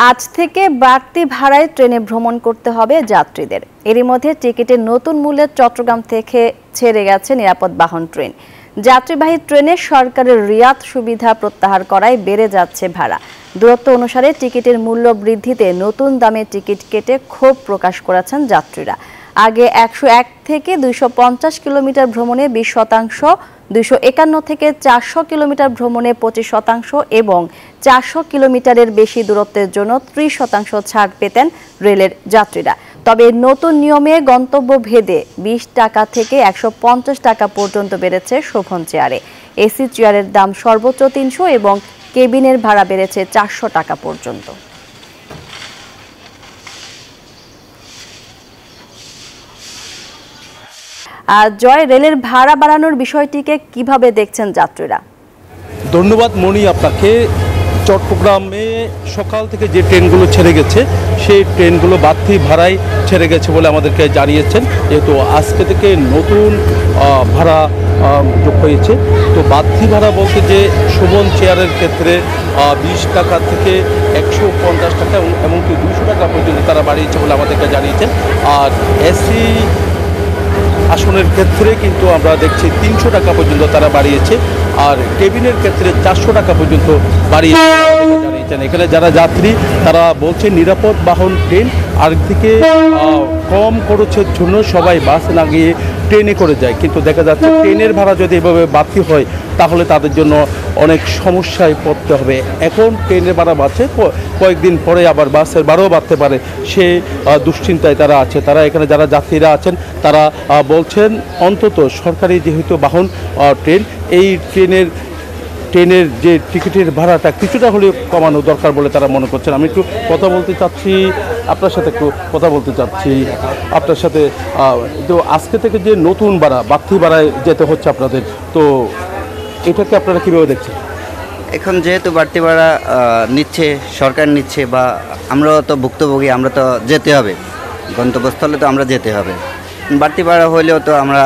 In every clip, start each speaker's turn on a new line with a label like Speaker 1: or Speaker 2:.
Speaker 1: আজ থেকে বাড়তি ভাড়ায় ট্রেনে ভ্রমণ করতে হবে যাত্রীদের। এরই মধ্যে টিকিটের নতুন মূল্যে চট্টগ্রাম থেকে ছেড়ে গেছে নিরাপদ বাহন ট্রেন। যাত্রীবাহী ট্রেনে সরকারের রিয়াদ সুবিধা প্রত্যাহার করায় বেড়ে যাচ্ছে ভাড়া। দূরত্ব অনুসারে টিকিটের মূল্য বৃদ্ধিতে নতুন দামে টিকিট কেটে ক্ষোভ প্রকাশ করেছেন যাত্রীরা। আগে 101 থেকে 250 কিলোমিটার ভ্রমণে 20%, 251 থেকে 400 কিলোমিটার ভ্রমণে 25% এবং 400 কিলোমিটারের বেশি দূরত্বের জন্য 30% ছাড় পেতেন রেলের যাত্রীরা। তবে নতুন নিয়মে গন্তব্য ভেদে 20 টাকা থেকে 150 টাকা পর্যন্ত বেড়েছে শোভন চেয়ারে। এসি চেয়ারের দাম সর্বোচ্চ 300 এবং কেবিনের ভাড়া বেড়েছে 400 টাকা পর্যন্ত। জয়, রেলের ভাড়া বাড়ানোর বিষয়টিকে কিভাবে দেখছেন যাত্রীরা?
Speaker 2: ধন্যবাদ মনি আপনাকে। চট্টগ্রামে সকাল থেকে যে ট্রেনগুলো ছেড়ে গেছে সেই ট্রেনগুলো বাড়তি ভাড়ায় ছেড়ে গেছে বলে আমাদেরকে জানিয়েছেন। যেহেতু আজকে থেকে নতুন ভাড়া যোগ হয়েছে, তো বাড়তি ভাড়া বলতে যে শোভন চেয়ারের ক্ষেত্রে 20 টাকা থেকে 150 টাকা এমনকি 200 টাকা পর্যন্ত তারা বাড়িয়েছে বলে আমাদেরকে জানিয়েছেন। আর এসি আসনের ক্ষেত্রে কিন্তু আমরা দেখছি 300 টাকা পর্যন্ত তারা বাড়িয়েছে, আর কেবিনের ক্ষেত্রে 400 টাকা পর্যন্ত বাড়িয়েছে জানিয়েছেন। এখানে যারা যাত্রী তারা বলছে নিরাপদ বাহন ট্রেন, আর দিকে কম খরচের জন্য সবাই বাস না গিয়ে ট্রেনে করে যায়, কিন্তু দেখা যাচ্ছে ট্রেনের ভাড়া যদি এভাবে বাড়তি হয় তাহলে তাদের জন্য অনেক সমস্যায় পড়তে হবে। এখন ট্রেনের ভাড়া বাড়ছে, কয়েকদিন পরে আবার বাসের ভাড়াও বাড়তে পারে, সে দুশ্চিন্তায় তারা আছে। তারা এখানে যারা যাত্রীরা আছেন তারা বলছেন অন্তত সরকারি যেহেতু বাহন ট্রেন, এই ট্রেনের যে টিকিটের ভাড়াটা কিছুটা হলেও কমানো দরকার বলে তারা মনে করছেন। আমি একটু কথা বলতে চাচ্ছি আপনার সাথে, আপনার সাথে। তো আজকে থেকে যে নতুন ভাড়া বাড়তি ভাড়ায় যেতে হচ্ছে আপনাদের, তো এটাকে আপনারা কীভাবে দেখছেন?
Speaker 3: এখন যেহেতু বাড়তি ভাড়া নিচ্ছে সরকার নিচ্ছে, বা আমরাও তো ভুক্তভোগী, আমরা তো যেতে হবে, গন্তব্যস্থলে তো আমরা যেতে হবে। বাড়তি ভাড়া হইলেও তো আমরা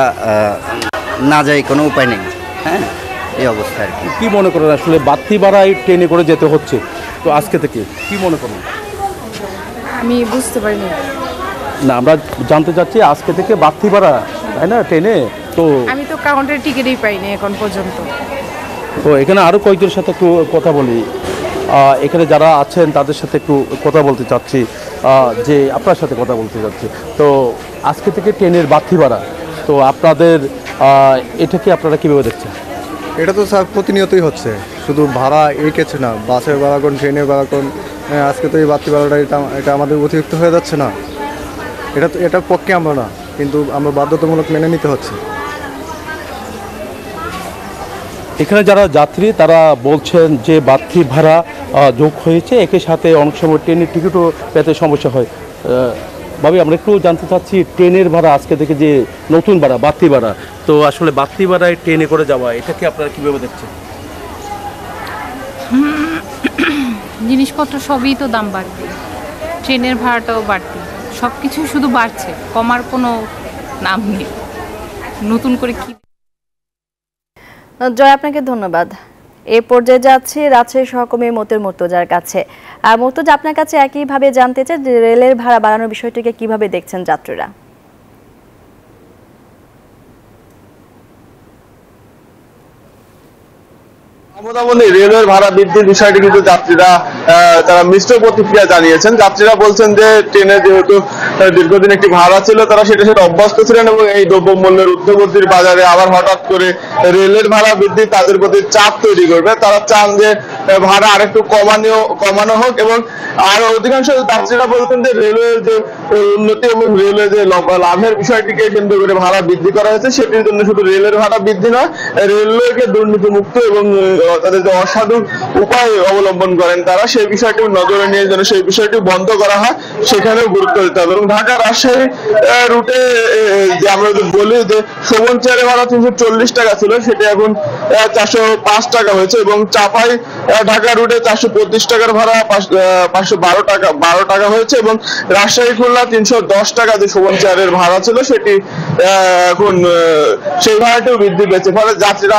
Speaker 3: না যাই, কোনো উপায় নেই। হ্যাঁ, এই অবস্থা আর কি।
Speaker 2: কী মনে করেন আসলে বাড়তি ভাড়ায় ট্রেনে করে যেতে হচ্ছে, তো আজকে থেকে কী মনে করেন?
Speaker 4: আমি বুঝতে পারিনি।
Speaker 2: না, আমরা জানতে চাচ্ছি আজকে থেকে বাড়তি ভাড়া, তাই না ট্রেনে? তো
Speaker 4: আমি তো কাউন্টার টিকিটই পাইনি এখন পর্যন্ত।
Speaker 2: তো এখানে আরও কয়েকজনের সাথে একটু কথা বলি। এখানে যারা আছেন তাদের সাথে একটু কথা বলতে চাচ্ছি, যে আপনার সাথে কথা বলতে চাচ্ছি। তো আজকে থেকে ট্রেনের বাড়তি ভাড়া, তো আপনাদের এটাকে আপনারা কীভাবে দেখছেন?
Speaker 5: এটা তো স্যার প্রতিনিয়তই হচ্ছে, শুধু ভাড়া এই কিছু না, বাসের ভাড়া কোন, ট্রেনের ভাড়া কোন, আজকে তো এই বাড়তি ভাড়াটা এটা আমাদের অতিরিক্ত হয়ে যাচ্ছে না? এটার পক্ষে আমরা না, কিন্তু আমরা বাধ্যতামূলক মেনে নিতে হচ্ছে।
Speaker 2: এখানে যারা যাত্রী তারা বলছেন যে বাড়তি ভাড়া যোগ হয়েছে, একই সাথে অনেক সময় ট্রেনের টিকিটও পেতে সমস্যা হয়। ভাবি, আমরা একটু জানতে চাচ্ছি ট্রেনের ভাড়া আজকে থেকে যে নতুন ভাড়া বাড়তি ভাড়া, তো আসলে বাড়তি ভাড়ায় ট্রেনে করে যাওয়া এটাকে আপনারা কীভাবে দেখছেন?
Speaker 6: জিনিসপত্র সবই তো দাম বাড়বে, ট্রেনের ভাড়াটাও বাড়তি, সব কিছুই শুধু বাড়ছে, কমার কোনো নাম নেই। নতুন করে কি?
Speaker 1: জয়, আপনাকে ধন্যবাদ। এ পর্যায়ে যাচ্ছে রাজশাহী সহকর্মী মর্তুজার কাছে। আর মর্তুজা, আপনার কাছে একইভাবে জানতে চাই যে রেলের ভাড়া বাড়ানোর বিষয়টিকে কিভাবে দেখছেন যাত্রীরা?
Speaker 7: রেলওয়ের ভাড়া বৃদ্ধির বিষয়টি কিন্তু যাত্রীরা তারা মিশ্র প্রতিক্রিয়া জানিয়েছেন। যাত্রীরা বলছেন যে ট্রেনে যেহেতু দীর্ঘদিন একটি ভাড়া ছিল, তারা সেটা অভ্যস্ত ছিলেন, এবং এই দ্রব্যমূল্যের ঊর্ধ্বগতির বাজারে আবার হঠাৎ করে রেলের ভাড়া বৃদ্ধি তাদের প্রতি চাপ তৈরি করবে। তারা চান যে ভাড়া আরেকটু কমানো হোক, এবং আরো অধিকাংশ যাত্রীরা বলছেন যে রেলওয়ের যে উন্নতি এবং রেলওয়ে যে লাভের বিষয়টিকে কেন্দ্র করে ভাড়া বৃদ্ধি করা হয়েছে, সেটির জন্য শুধু রেলের ভাড়া বৃদ্ধি নয়, রেলওয়েকে দুর্নীতিমুক্ত এবং তাদের যে অসাধু উপায় অবলম্বন করেন তারা, সেই বিষয়টি নজরে নিয়ে যেন সেই বিষয়টি বন্ধ করা হয় সেখানেও গুরুত্ব দিতে হবে। এবং ঢাকা রাজশাহী রুটে যে আমরা বলি যে শোভন চেয়ারের ভাড়া 340 টাকা ছিল, সেটি এখন 405 টাকা হয়েছে, এবং চাপাই ঢাকা রুটে 425 টাকার ভাড়া 512 টাকা হয়েছে, এবং রাজশাহী খুলনা 310 টাকা যে শোভন চেয়ারের ভাড়া ছিল সেটি এখন সেই ভাড়াটিও বৃদ্ধি পেয়েছে। ফলে যাত্রীরা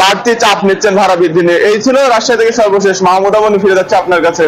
Speaker 7: বাড়তি চাপ নিচ্ছেন ভাড়া বৃদ্ধি নিয়ে। এই ছিল রাজশাহী থেকে সর্বশেষ। মাহমুদ আমনি ফিরে যাচ্ছে আপনার কাছে।